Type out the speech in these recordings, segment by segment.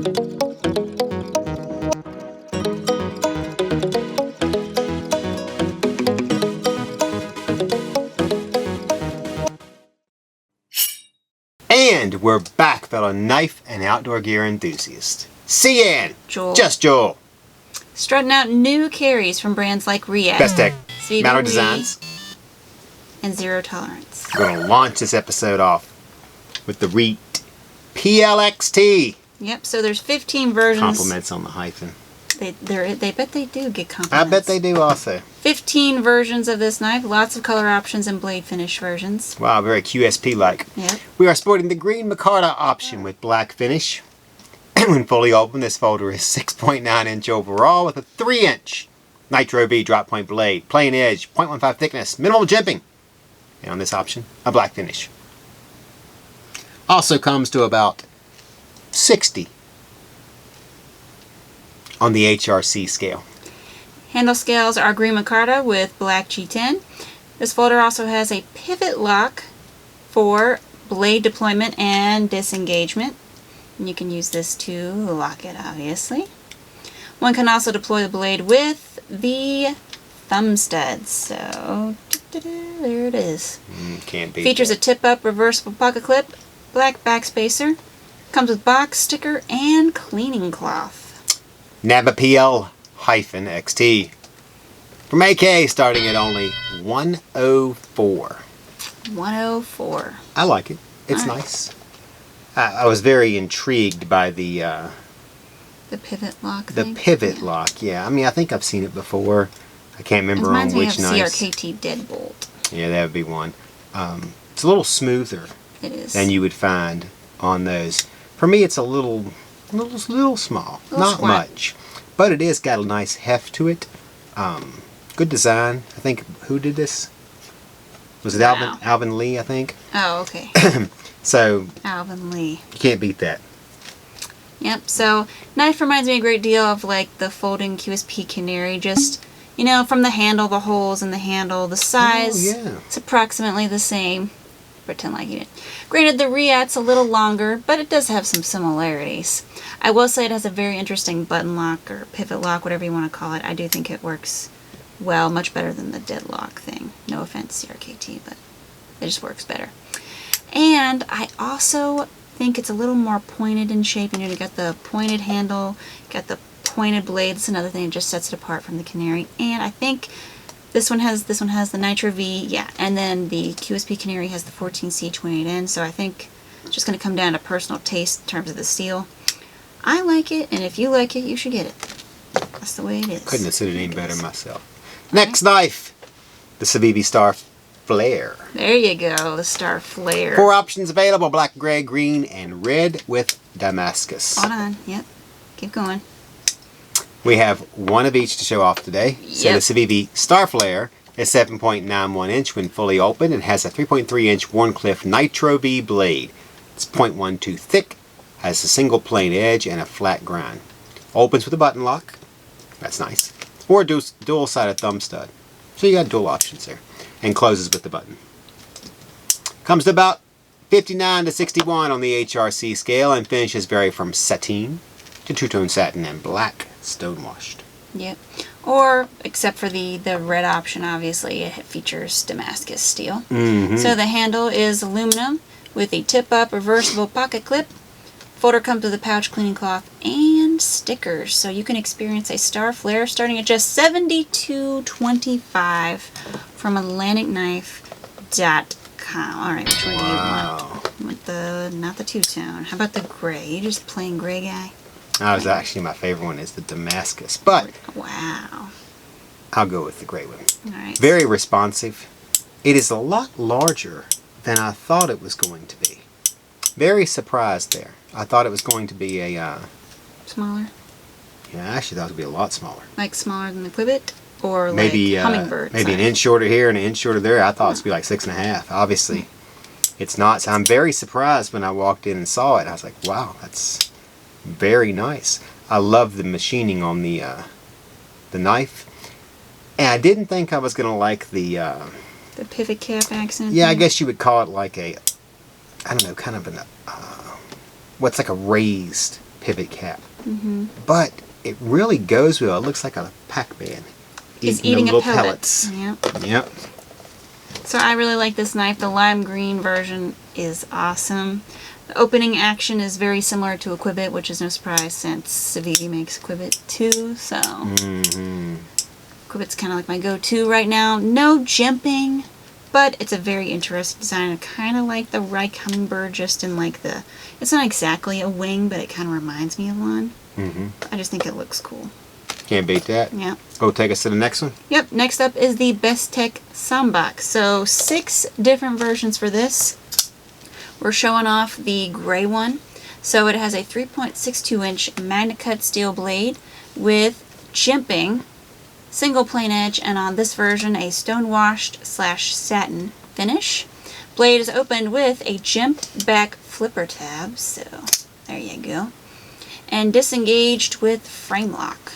And we're back, fellow knife and outdoor gear enthusiasts. Cian! Joel. Just Joel. Strutting out new carries from brands like Reate, Bestech Civivi Mallery Designs, and Zero Tolerance. We're going to launch this episode off with the Reate PL-XT. Yep, so there's 15 versions. Compliments on the hyphen. They bet they do get compliments. I bet they do also. 15 versions of this knife, lots of color options and blade finish versions. Wow, very QSP-like. Yep. We are sporting the green micarta option with black finish. When fully open, this folder is 6.9 inch overall with a 3 inch nitro-v drop point blade, plain edge, 0.15 thickness, minimal jimping. And on this option, a black finish. Also comes to about 60 on the HRC scale. Handle scales are green micarta with black G10. This folder also has a pivot lock for blade deployment and disengagement. And you can use this to lock it, obviously. One can also deploy the blade with the thumb studs. So, there it is. Can't beat Features that. a tip-up reversible pocket clip, black backspacer, comes with box, sticker, and cleaning cloth. Reate PL-XT from AK, starting at only 104. 104. I like it. It's nice. I was very intrigued by the pivot lock the thing? pivot lock. Yeah, I mean, I think I've seen it before. I can't remember on Reminds me which of knives. CRKT deadbolt. Yeah, that would be one. It's a little smoother It is. than you would find on those. For me, it's a little small. Not squat. much, but it is got a nice heft to it. Good design. I think who did this? Was it Wow. Alvin Lee? I think. Oh, okay. So Alvin Lee. you can't beat that. Yep, so knife reminds me a great deal of like the folding QSP Canary, just, you know, from the handle, the holes in the handle, the size, yeah. it's approximately the same. Pretend like you did. Granted, the Reate's a little longer, but it does have some similarities. I will say it has a very interesting button lock or pivot lock, whatever you want to call it. I do think it works well, much better than the deadlock thing. No offense, CRKT, but it just works better. And I also think it's a little more pointed in shape. You know, you got the pointed handle, got the pointed blade. That's another thing that just sets it apart from the Canary. And I think this one has the nitro-v, yeah, and then the QSP Canary has the 14C28N. So I think it's just going to come down to personal taste in terms of the steel. I like it, and if you like it, you should get it. That's the way it is. Couldn't have said it any better myself. Next knife, the Civivi Starflare. There you go, the Starflare. 4 options available: black, gray, green, and red with Damascus. Hold on, yep. Keep going. We have one of each to show off today. So the Yep. Civivi Starflare is 7.91 inch when fully open. It has a 3.3 inch Wharncliffe nitro-v blade. It's 0.12 thick, has a single plain edge and a flat grind. Opens with a button lock. That's nice. Or a dual-sided thumb stud. So you got dual options there. And closes with the button. Comes to about 59 to 61 on the HRC scale, and finishes vary from sateen to two-tone satin and black stonewashed. Yep. Or, except for the red option, obviously, it features Damascus steel. So the handle is aluminum with a tip-up reversible pocket clip. Folder comes with a pouch, cleaning cloth, and stickers. So you can experience a Starflare starting at just $72.25 from AtlanticKnife.com. Alright, which one do you want? You want not the two-tone. How about the gray? You just plain gray guy? That was actually my favorite one, is the Damascus. But Wow. I'll go with the gray one. Alright. Very responsive. It is a lot larger than I thought it was going to be. Very surprised there. I thought it was going to be a, Smaller? yeah, I actually thought it would be a lot smaller. Like smaller than the Quibbit? Or like Maybe, hummingbird maybe an size? inch shorter here and an inch shorter there. I thought it was going to be like 6.5. Obviously, it's not. So I'm very surprised when I walked in and saw it. I was like, wow, that's very nice. I love the machining on the knife. And I didn't think I was going to like the pivot cap accent? yeah, I thing? guess you would call it like a, I don't know, kind of an, what's like a raised pivot cap. But it really goes well. It looks like a Pac-Man. He's eating the a little pellet. pellets. Yep. So I really like this knife. The lime green version is awesome. The opening action is very similar to a Quibbit, which is no surprise since Civivi makes Quibbit too. So Quibbit's kind of like my go-to right now. No jimping, but it's a very interesting design. I kind of like the Reich Hummingbird, just in like the, it's not exactly a wing, but it kind of reminds me of one. I just think it looks cool. Can't beat that. Yeah. Go take us to the next one. Yep, next up is the Bestech Sambac. So 6 different versions for this. We're showing off the gray one. So it has a 3.62 inch MagnaCut steel blade with jimping, single plain edge, and on this version a stone washed / satin finish. Blade is opened with a jimped back flipper tab, so there you go. And disengaged with frame lock.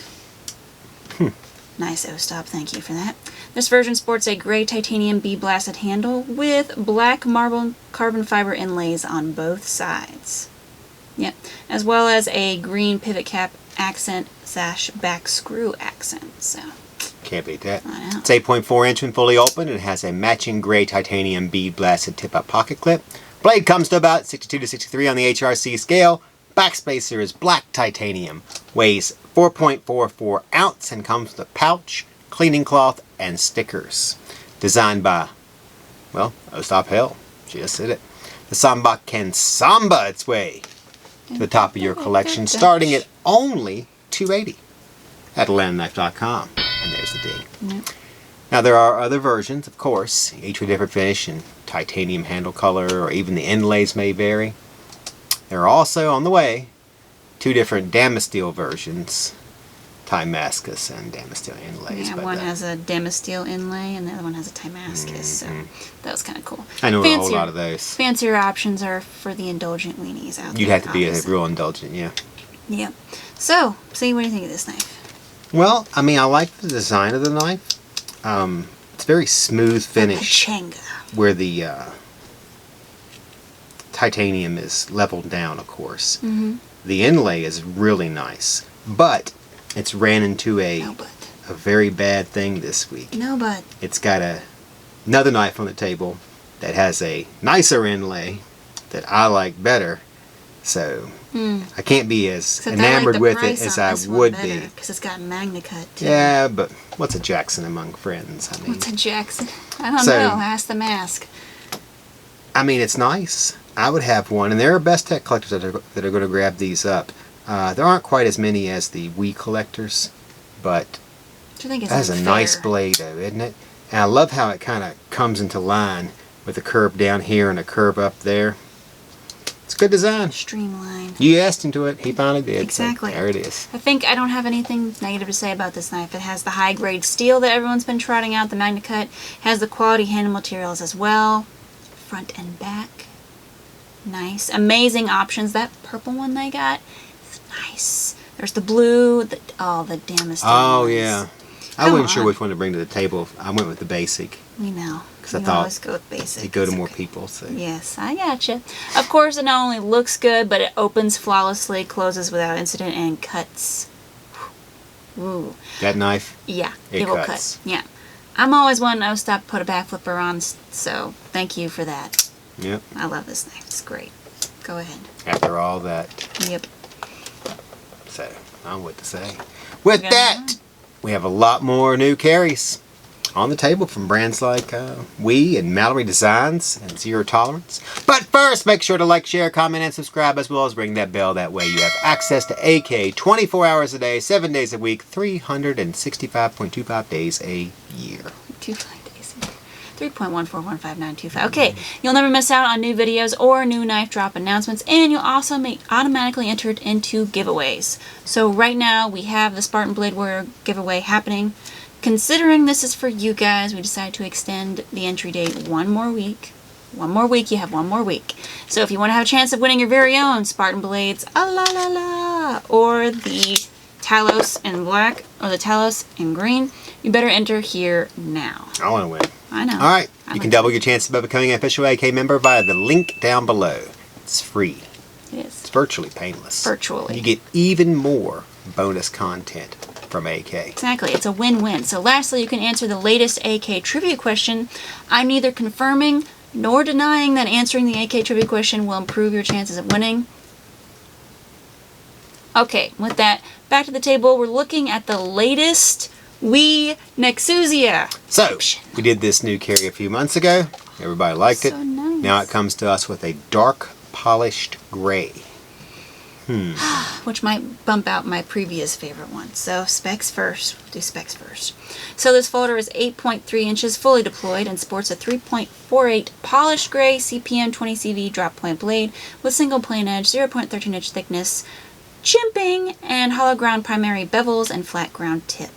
Nice O-stop, thank you for that. This version sports a gray titanium bee-blasted handle with black marble carbon fiber inlays on both sides. Yep, as well as a green pivot cap accent / back screw accent. So can't beat that. I know. It's 8.4 inch when fully open. It has a matching gray titanium bead-blasted tip-up pocket clip. Blade comes to about 62 to 63 on the HRC scale. Backspacer is black titanium, weighs 4.44 ounce and comes with a pouch, cleaning cloth, and stickers. Designed by, well, O-Stop Hell. She just said it. The Sambac can samba its way to the top of your collection, starting at only $280 at AtlantaKnife.com. And there's the D. Now there are other versions, of course, each with different finish and titanium handle color, or even the inlays may vary. There are also, on the way, 2 different Damascus versions, Damascus and Damascus inlays. Yeah, but, one has a Damascus inlay and the other one has a Damascus, so that was kind of cool. I know a whole lot of those. Fancier options are for the indulgent weenies out there. You'd have to be a obviously. real indulgent, yeah. Yep. So, see, what do you think of this knife? Well, I mean, I like the design of the knife. It's very smooth finish, Pachanga. where the titanium is leveled down, of course. The inlay is really nice, but it's ran into a very bad thing this week. No, but It's got another knife on the table that has a nicer inlay that I like better, so I can't be as enamored with it as I would be. Because it's got MagnaCut too. Yeah, but what's a Jackson among friends? I mean, What's a Jackson? I don't know. Ask the mask. I mean, it's nice. I would have one, and there are Bestech collectors that are going to grab these up. There aren't quite as many as the WE collectors, but That has a nice blade, though, isn't it? And I love how it kind of comes into line with a curve down here and a curve up there. It's good design. Streamline. You asked him to it. He finally did. Exactly. So there it is. I think I don't have anything negative to say about this knife. It has the high-grade steel that everyone's been trotting out, the MagnaCut. Has the quality handle materials as well. Front and back. Nice. Amazing options. That purple one they got is nice. There's the blue. The Damascus. Oh, ones. yeah. I wasn't sure which one to bring to the table. I went with the basic. We know. Because I We thought always go with basic. it'd go to It's more okay. people. So. Yes, I gotcha. Of course, it not only looks good, but it opens flawlessly, closes without incident, and cuts. Ooh. That knife, Yeah, it will cuts. cut. Yeah. I'm always wanting to put a back flipper on, so thank you for that. Yep. I love this knife. It's great. Go ahead. After all that. Yep. So, I don't know what to say. With got that, we have a lot more new carries on the table from brands like WE and Mallery Designs and Zero Tolerance. But first, make sure to like, share, comment, and subscribe, as well as ring that bell. That way you have access to AK 24 hours a day, 7 days a week, 365.25 days a year. 25 days. 3.14159525. Okay, you'll never miss out on new videos or new knife drop announcements, and you'll also be automatically entered into giveaways. So right now we have the Spartan Blade Warrior giveaway happening. Considering this is for you guys, we decided to extend the entry date one more week. One more week, you have one more week. So if you want to have a chance of winning your very own Spartan Blades, or the Talos in black, or the Talos in green, you better enter here now. I want to win. I know. Alright, you can double your chances of becoming an official AK member via the link down below. It's free. It is. It's virtually painless. Virtually. You get even more bonus content from AK. Exactly. It's a win-win. So lastly, you can answer the latest AK trivia question. I'm neither confirming nor denying that answering the AK trivia question will improve your chances of winning. Okay, with that, back to the table. We're looking at the latest WE Nexusia. So, we did this new carry a few months ago. Everybody liked it. So nice. Now it comes to us with a dark polished gray. Which might bump out my previous favorite one. So specs first. We'll do specs first. So this folder is 8.3 inches fully deployed and sports a 3.48 polished gray CPM 20 CV drop point blade with single plane edge, 0.13 inch thickness, chimping, and hollow ground primary bevels and flat ground tip.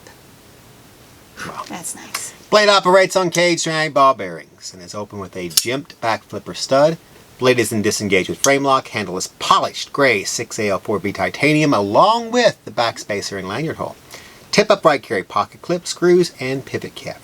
Wow. That's nice. Blade operates on cage ceramic ball bearings and is open with a jimped back flipper stud. Blade is then disengaged with frame lock. Handle is polished gray 6AL4B titanium along with the backspacer and lanyard hole. Tip upright carry pocket clip, screws, and pivot cap.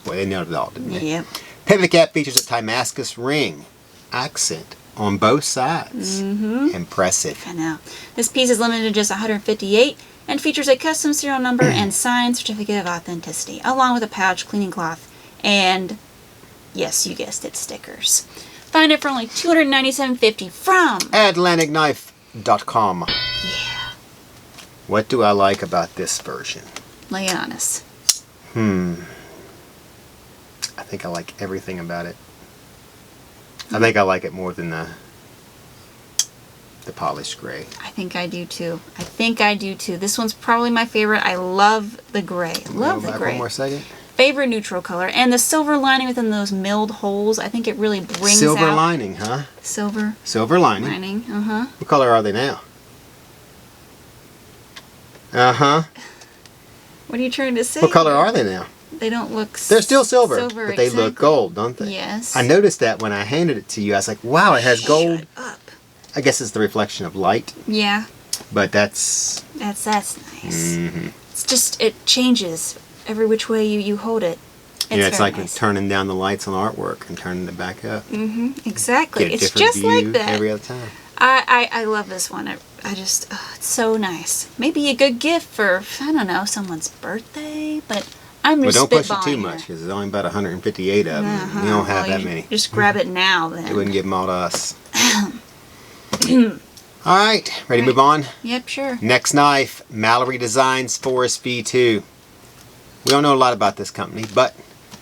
Boy, they nailed it all, didn't they? Yep. Pivot cap features a Damascus ring accent on both sides. Impressive. I know. This piece is limited to just 158 and features a custom serial number and signed certificate of authenticity, along with a pouch, cleaning cloth, and, yes, you guessed it, stickers. Find it for only $297.50 from AtlanticKnife.com. Yeah. What do I like about this version? Lay it on us. I think I like everything about it. I think I like it more than the polished gray. I think I do too. This one's probably my favorite. I love the gray. Love the gray. One more second. Favorite neutral color. And the silver lining within those milled holes, I think it really brings Silver out... lining, huh? Silver Silver lining. lining. What color are they now? What are you trying to say? What color are they now? They don't look They're still silver, but they exactly. look gold, don't they? Yes. I noticed that when I handed it to you. I was like, wow, it has gold. Shut up. I guess it's the reflection of light, Yeah. but that's... That's nice. It's just, it changes every which way you hold it. It's like nice. turning down the lights on artwork and turning it back up. Exactly. Get a It's different just like view that. every other time. I love this one. I just, it's so nice. Maybe a good gift for, I don't know, someone's birthday, but I'm But just don't push it spitballing too here. much because there's only about 158 of them. You don't have that many. Just grab it now then. You wouldn't give them all to us. Alright, ready to move on? Yep, sure. Next knife, Mallery Designs Phorus V2. We don't know a lot about this company, but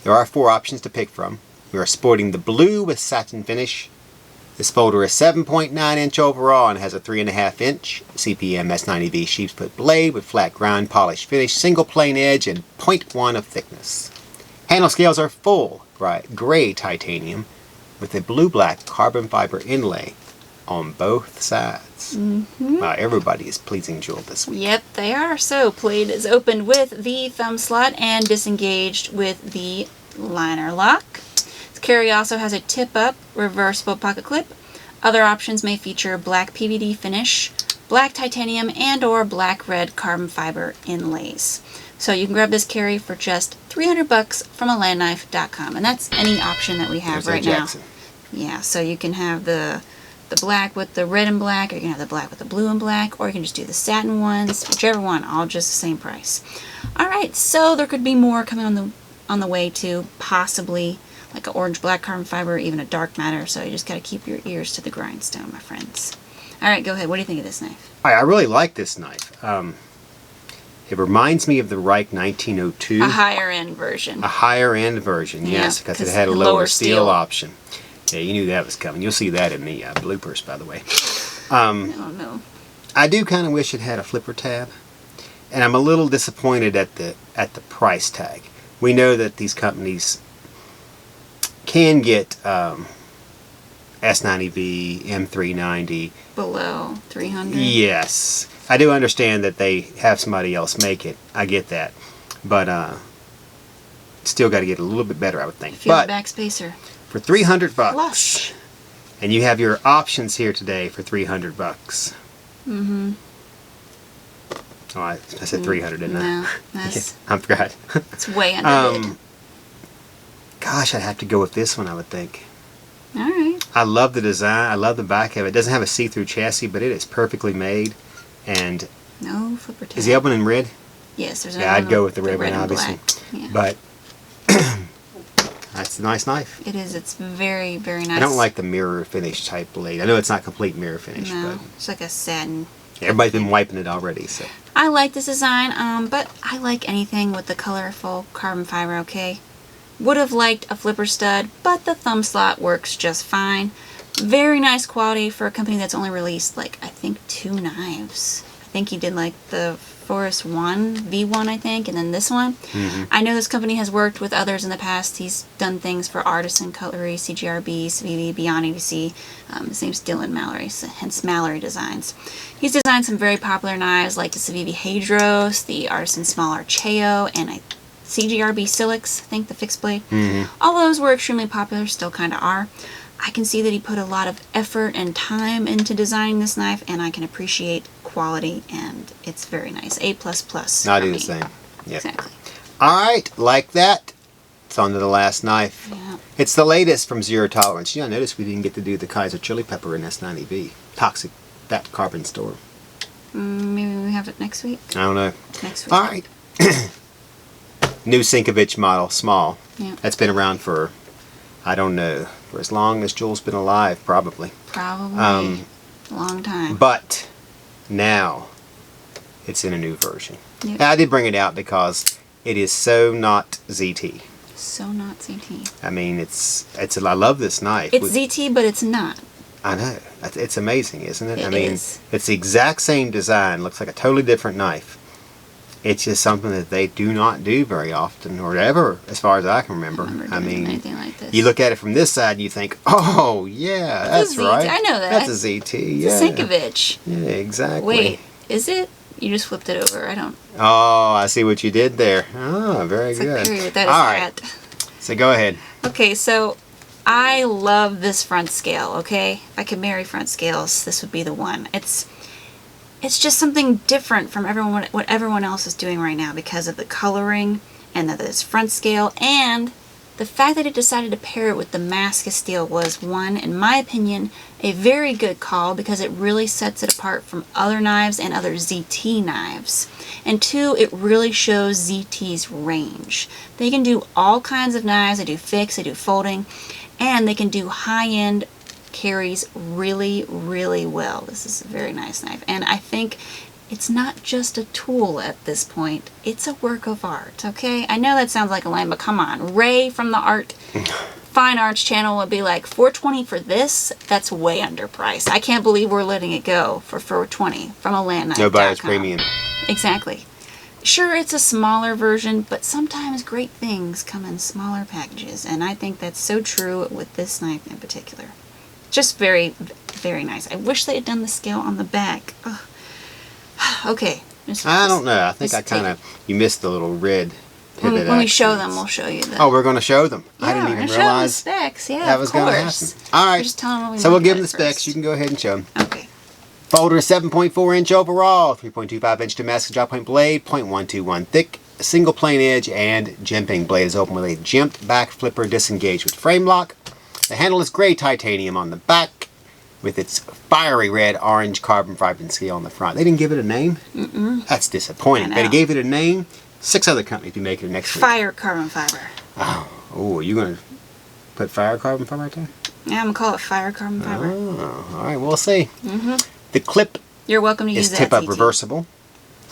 there are 4 options to pick from. We are sporting the blue with satin finish. This folder is 7.9 inch overall and has a 3.5 inch CPM S90V sheepsfoot blade with flat ground polished finish, single plane edge, and 0.1 of thickness. Handle scales are full bright gray titanium with a blue-black carbon fiber inlay on both sides. Wow, everybody is pleasing Jewel this week. Yep, they are. So, blade is opened with the thumb slot and disengaged with the liner lock. This carry also has a tip-up reversible pocket clip. Other options may feature black PVD finish, black titanium, and or black-red carbon fiber inlays. So you can grab this carry for just $300 from AtlanticKnife.com, and that's any option that we have right now. Yeah, so you can have the black with the red and black, or you can have the black with the blue and black, or you can just do the satin ones, whichever one, all just the same price. Alright, so there could be more coming on the way too, possibly like an orange black carbon fiber, or even a dark matter, so you just gotta keep your ears to the grindstone, my friends. Alright, go ahead, what do you think of this knife? I really like this knife. It reminds me of the Reich 1902. A higher end version. A higher end version, yes, because it had a lower steel option. Yeah, you knew that was coming. You'll see that in the bloopers, by the way. Oh no. I do kind of wish it had a flipper tab, and I'm a little disappointed at the price tag. We know that these companies can get S90V, M390 Below 300. Yes, I do understand that they have somebody else make it. I get that, but still got to get a little bit better, I would think. Feel But the backspacer. for $300, Flush. and you have your options here today for $300. Oh, I said 300, didn't I? No, that's I forgot. it's way under bid. Gosh, I'd have to go with this one, I would think. Alright. I love the design. I love the back of it. It doesn't have a see-through chassis, but it is perfectly made. And No flipper tab. is the other one in red? Yes, there's Yeah, I'd go with the red one, and obviously. black. Yeah. But that's a nice knife. It is. It's very, very nice. I don't like the mirror finish type blade. I know it's not complete mirror finish, No, but it's like a satin. everybody's been wiping it already. So I like this design, but I like anything with the colorful carbon fiber, okay? Would have liked a flipper stud, but the thumb slot works just fine. Very nice quality for a company that's only released, like, I think 2 knives. I think he did, like, the Phorus V1, I think, and then this one. I know this company has worked with others in the past. He's done things for Artisan Cutlery, CGRB, Civivi, Beyond EDC. His name's Dylan Mallery, so hence Mallery Designs. He's designed some very popular knives like the Civivi Hadros, the Artisan Small Archeo, and CGRB Silix, I think, the fixed blade. All those were extremely popular, still kind of are. I can see that he put a lot of effort and time into designing this knife, and I can appreciate quality, and it's very nice. A++. I do the same. Yep. Exactly. Alright, like that. It's on to the last knife. Yeah. It's the latest from Zero Tolerance. I noticed we didn't get to do the Kaiser Chili Pepper in S90V. Toxic, that carbon storm. Maybe we have it next week. I don't know. Next week. Alright. New Sinkevich model, small. Yeah. That's been around for, I don't know, for as long as Jules been alive, probably. Probably. A long time. But now it's in a new version. Yep. I did bring it out because it is so not ZT. So not ZT. I mean, I love this knife. It's ZT, but it's not. I know. It's amazing, isn't it? It I mean, is. it's the exact same design. Looks like a totally different knife. It's just something that they do not do very often, or ever, as far as I can remember. I mean, anything like this. You look at it from this side and you think, oh, yeah, that's right. I know that. That's a ZT, yeah. It's a Sinkevich. Yeah, exactly. Wait, is it? You just flipped it over. I don't. Oh, I see what you did there. Oh, very It's good. a period. That is All right. that. So go ahead. Okay, so I love this front scale, okay? If I could marry front scales, this would be the one. It's just something different from what everyone else is doing right now because of the coloring and that it's front scale, and the fact that it decided to pair it with Damascus steel was, one, in my opinion, a very good call because it really sets it apart from other knives and other ZT knives. And two, it really shows ZT's range. They can do all kinds of knives. They do fixed, they do folding, and they can do high-end carries really, really well. This is a very nice knife, and I think it's not just a tool at this point, it's a work of art, okay? I know that sounds like a line, but come on. Ray from the Fine Arts channel would be like, $420 for this? That's way underpriced. I can't believe we're letting it go for $420 from a landknife.com. No buyer's premium. Exactly. Sure, it's a smaller version, but sometimes great things come in smaller packages, and I think that's so true with this knife in particular. Just very, very nice. I wish they had done the scale on the back. Ugh. Okay. I don't know. I think you missed the little red pivot. When we show them, we'll show you the. Oh, we're going to show them. Yeah, I didn't even show realize them the specs. Yeah, that was going to happen. All right. Just tell them what we so we'll looked give at them the specs. first. You can go ahead and show them. Okay. Folder is 7.4 inch overall, 3.25 inch Damascus drop point blade, 0.121 thick, single plane edge, and jimping. Blade is open with a jimped back flipper disengaged with frame lock. The handle is gray titanium on the back with its fiery red orange carbon fiber scale on the front. They didn't give it a name? That's disappointing. I They know. gave it a name. 6 other companies will be making it next week. Fire carbon fiber. Oh, are you going to put fire carbon fiber right there? Yeah, I'm gonna call it fire carbon fiber. Oh, all right, we'll see. The clip You're welcome to use is that. tip-up ZT. reversible.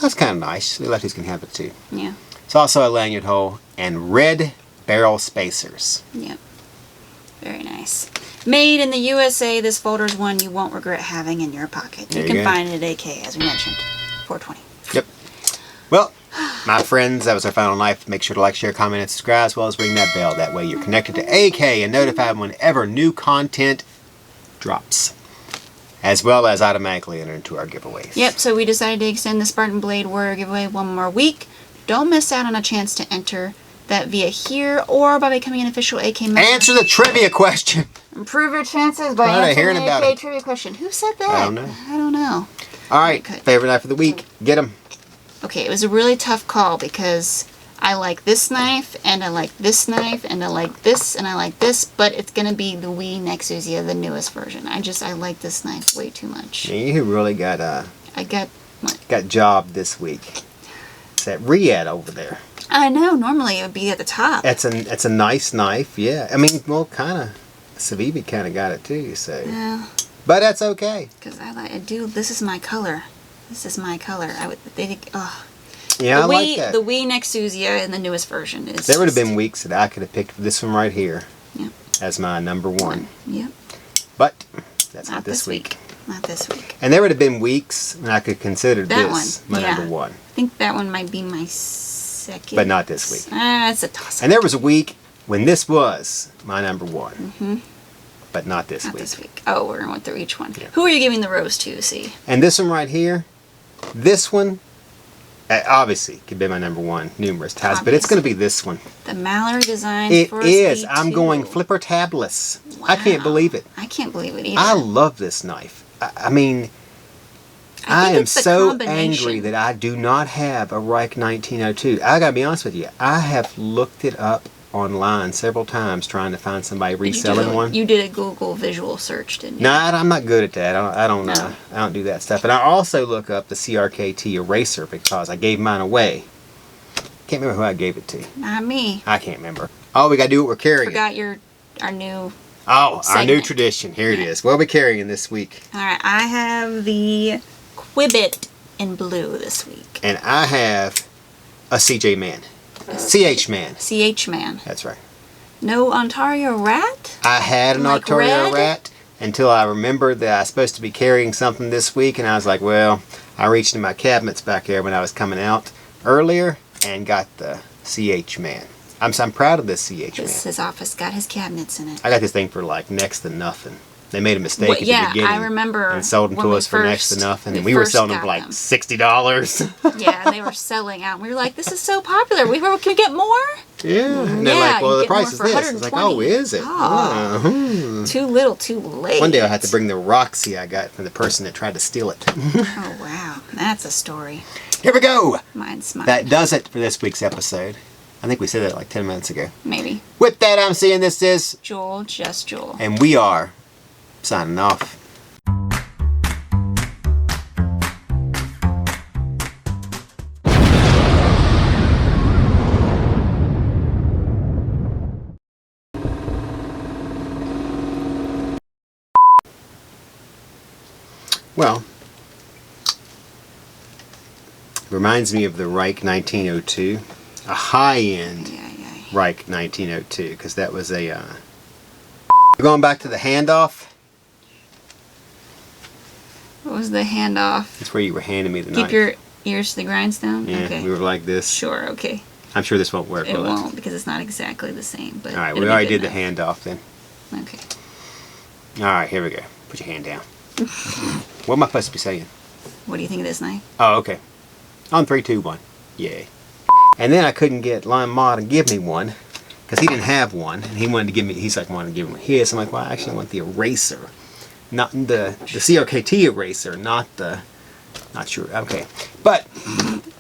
That's kind of nice. The lefties can have it too. Yeah. It's also a lanyard hole and red barrel spacers. Yep. Very nice. Made in the USA, this folder is one you won't regret having in your pocket. There You you can go. find it at AK, as we mentioned. $420. Yep. Well, my friends, that was our final knife. Make sure to like, share, comment, and subscribe, as well as ring that bell. That way you're connected to AK and notified whenever new content drops, as well as automatically enter into our giveaways. Yep, so we decided to extend the Spartan Blade Warrior giveaway one more week. Don't miss out on a chance to enter that via here or by becoming an official AK member. Answer the trivia question. Improve your chances by Tired of answering hearing the about AK it. trivia question. Who said that? I don't know. I don't know. All right, Okay. favorite knife of the week. Get them. Okay, it was a really tough call because I like this knife, and I like this knife, and I like this, and I like this, but it's going to be the WE Nexusia, the newest version. I like this knife way too much. Yeah, you really got I got what? got jobbed this week. It's that Reate over there. I know, normally it would be at the top. It's a nice knife, yeah. I mean, well, kind of. Civivi kind of got it too, so. Yeah. But that's okay. Because I do, this is my color. This is my color. Yeah, I like that. The WE Nexusia in the newest version is. There would have been weeks that I could have picked this one right here. Yeah. As my number one. Yep. But that's not this week. Not this week. And there would have been weeks when I could consider this my number one. I think that one might be my second. But not this week. It's a toss-up. And there was a week when this was my number one. Mm-hmm. But not this Not week. this week. Oh, we're going to go through each one. Yeah. Who are you giving the rose to, see? And this one right here, this one, obviously could be my number one numerous times, but it's going to be this one. The Mallery Designs Phorus V2. I'm going flipper tabless. Wow. I can't believe it. I can't believe it either. I love this knife. I mean, I am so angry that I do not have a Reate 1902. I gotta be honest with you. I have looked it up online several times trying to find somebody reselling one. You did a Google visual search, didn't you? No, I'm not good at that. I don't do that stuff. And I also look up the CRKT eraser because I gave mine away. Can't remember who I gave it to. Not me. I can't remember. Oh, we gotta do what we're carrying. Forgot our new. Our segment. new tradition. Here it is. What are we carrying this week? All right, I have the Quibbit in blue this week. And I have a CJ Man. CH Man. CH Man. That's right. No Ontario Rat? I had an Like Ontario red? Rat until I remembered that I was supposed to be carrying something this week, and I was like, well, I reached in my cabinets back there when I was coming out earlier and got the CH Man. I'm proud of this CH Man. His office got his cabinets in it. I got this thing for like next to nothing. They made a mistake at the beginning. I remember. And sold them to us for next to nothing. And we were selling them for like $60. Yeah, and they were selling out. And we were like, this is so popular. Can we get more? Yeah. And they're like, well, the price is this. It's like, oh, is it? Oh. Too little, too late. One day I'll have to bring the Roxy I got from the person that tried to steal it. Oh, wow. That's a story. Here we go. Mine's mine. That does it for this week's episode. I think we said that like 10 minutes ago. Maybe. With that, I'm seeing this is Joel, just Joel. And we are signing off. Well, reminds me of the Reate 1902, a high-end Reate 1902, because that was a. Going back to the handoff. What was the handoff? That's where you were handing me the knife. Keep your ears to the grindstone? Yeah, okay. we were like this. Sure, okay. I'm sure this won't work. It won't because it's not exactly the same. But all right, we already did the handoff then. Okay. All right, here we go. Put your hand down. What am I supposed to be saying? What do you think of this knife? Oh, okay. On 3, 2, 1. Yay. And then I couldn't get Lime Mod to give me one because he didn't have one, and he wanted to give me. He's like, wanted to give me his. I'm like, well, I actually want the eraser, not the CRKT eraser, not the. Not sure. Okay, but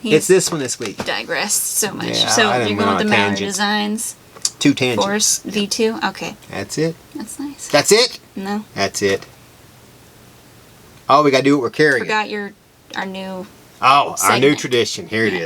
it's this one this week. Digressed so much. Yeah, so I you're going with the Mallery Designs 2 tangents. Phorus V2. Okay. That's it. That's nice. That's it. No. That's it. Oh, we gotta do what we're carrying. Forgot our new. Our new segment. tradition. Here it is.